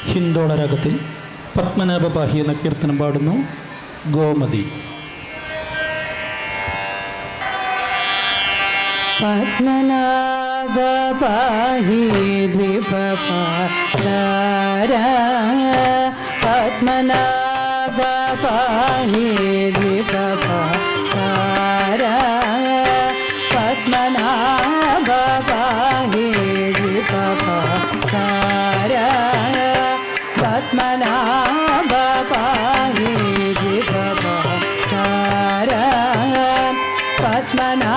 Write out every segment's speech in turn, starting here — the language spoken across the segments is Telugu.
ഹിന്ദോള രാഗത്തിൽ പത്മനാഭപാഹി എന്ന കീർത്തനം പാടുന്നു ഗോമതി. പത്മനാഭപാഹി ദ്വിപപാര പത്മനാഭപാഹി ദ്വിപപാര പത്മനാഭപാഹി ദ്വിപപാര പത്മനാഭപാഹി ദ്വിപപാര പത്മനാഭപാഹി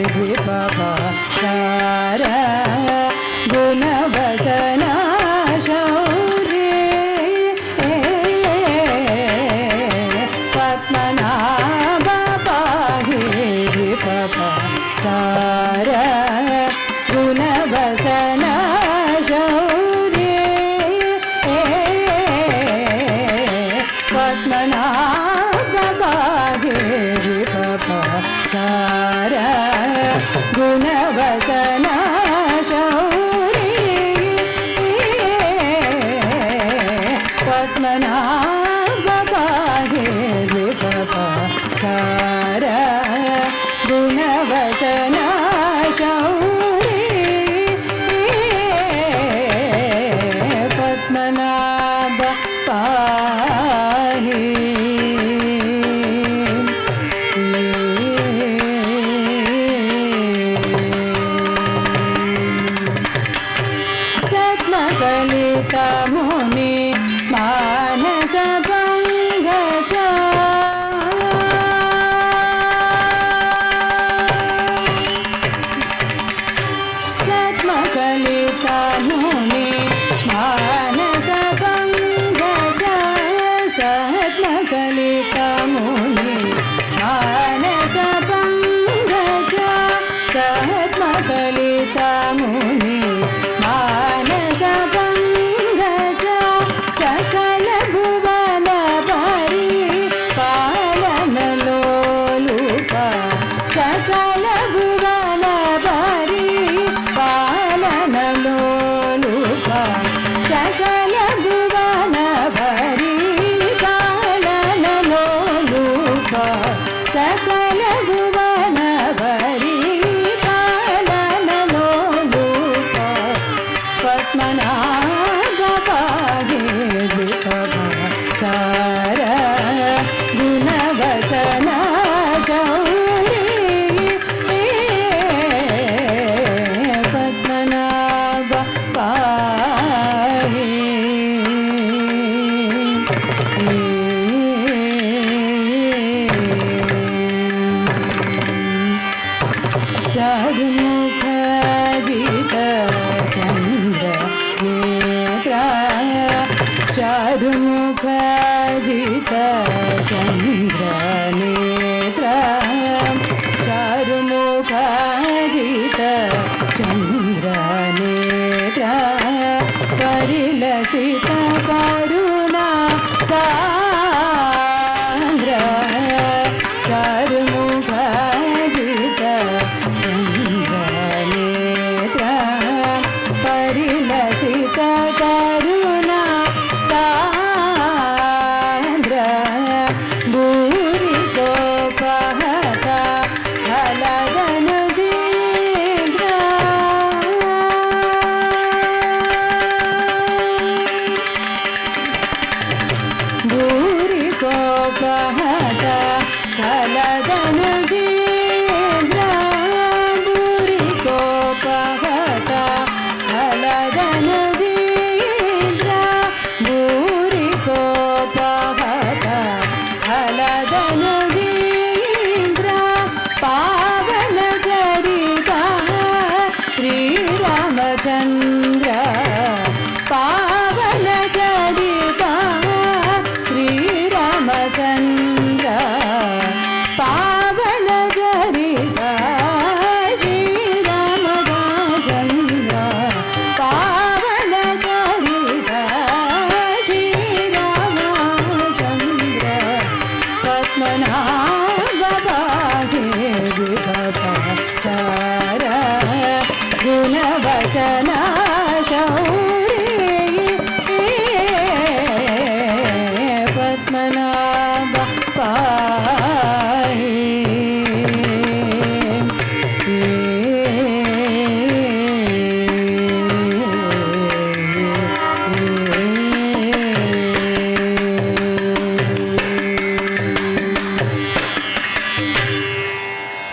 ദ്വിപപാര ഗുണവസന ശൗര്യ പത്മനാഭപാഹി ദ്വിപപാര ഗുണവസന ശൗര്യ പത്മനാഭപാഹി ദ്വിപപാര ഗുണവസന ശൗര്യ പത്മനാഭപാഹി ദ്വിപപാര ഗുണവസന ശൗര്യ പത്മനാഭപാഹി సద్మకలిత ముని మానస పంగజ సద్మకలిత ముని మానస పంగజ సద్మకలిత ముని మానస పంగజ సద్మకలిత ముని మానస పంగజ సకల భువన పరి పాలనలోలుప సకల భువన పరి పాలనలోలుప సకల భువన పరి పాలనలోలుప సకల భువన పరి పాలనలోలుప పద్మనాభపాహి ద్విపపార గుణవసన శౌర్య పద్మనాభపాహి చారుముఖ జిత చంద్ర నేత్ర చారుముఖ జిత చంద్ర నేత్ర చారుముఖ జిత చంద్ర నేత్ర పరిలసిత కరు